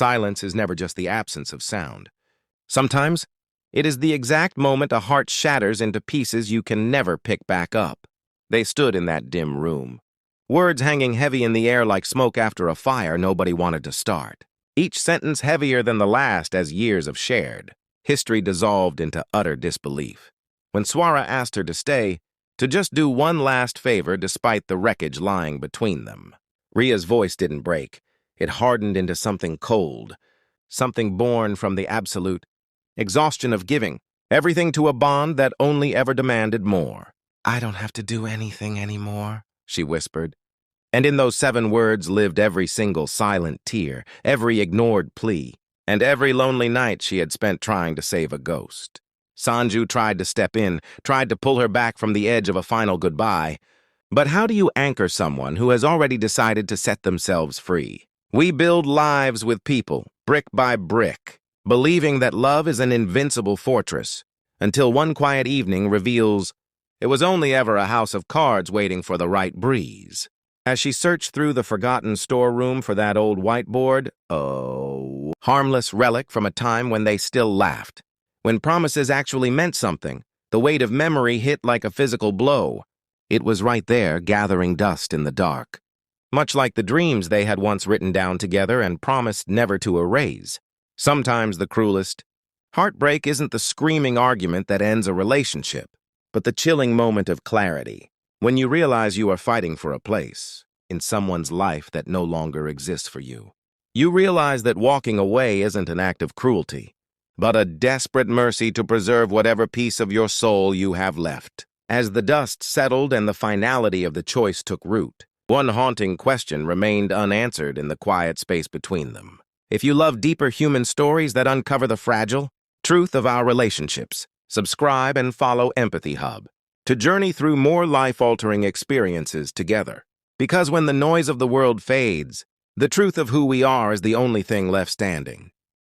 Silence is never just the absence of sound. Sometimes, it is the exact moment a heart shatters into pieces you can never pick back up. They stood in that dim room, words hanging heavy in the air like smoke after a fire nobody wanted to start. Each sentence heavier than the last as years of shared history dissolved into utter disbelief. When Swara asked her to stay, to just do one last favor despite the wreckage lying between them. Rhea's voice didn't break. It hardened into something cold, something born from the absolute exhaustion of giving, everything to a bond that only ever demanded more. "I don't have to do anything anymore," she whispered. And in those 7 words lived every single silent tear, every ignored plea, and every lonely night she had spent trying to save a ghost. Sanju tried to step in, tried to pull her back from the edge of a final goodbye. But how do you anchor someone who has already decided to set themselves free? We build lives with people, brick by brick, believing that love is an invincible fortress, until one quiet evening reveals it was only ever a house of cards waiting for the right breeze. As she searched through the forgotten storeroom for that old whiteboard, harmless relic from a time when they still laughed, when promises actually meant something, the weight of memory hit like a physical blow. It was right there, gathering dust in the dark. Much like the dreams they had once written down together and promised never to erase. Sometimes the cruelest heartbreak isn't the screaming argument that ends a relationship, but the chilling moment of clarity, when you realize you are fighting for a place in someone's life that no longer exists for you. You realize that walking away isn't an act of cruelty, but a desperate mercy to preserve whatever piece of your soul you have left. As the dust settled and the finality of the choice took root, one haunting question remained unanswered in the quiet space between them. If you love deeper human stories that uncover the fragile truth of our relationships, subscribe and follow Empathy Hub to journey through more life-altering experiences together. Because when the noise of the world fades, the truth of who we are is the only thing left standing.